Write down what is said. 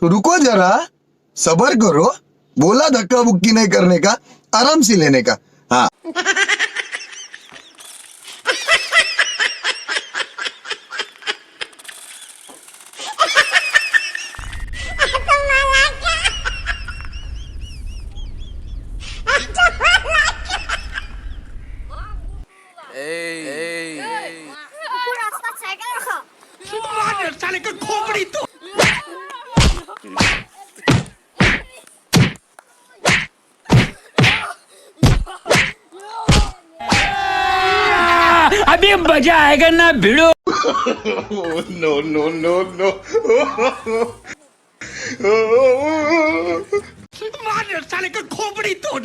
रुको जरा, सबर करो, बोला धक्का बुक्की नहीं करने का, आराम से लेने का. हाँ. साले का खोपड़ी तो अभी मजा आएगा ना भिड़ो. No, no, no, no. साले का खोपड़ी तोड़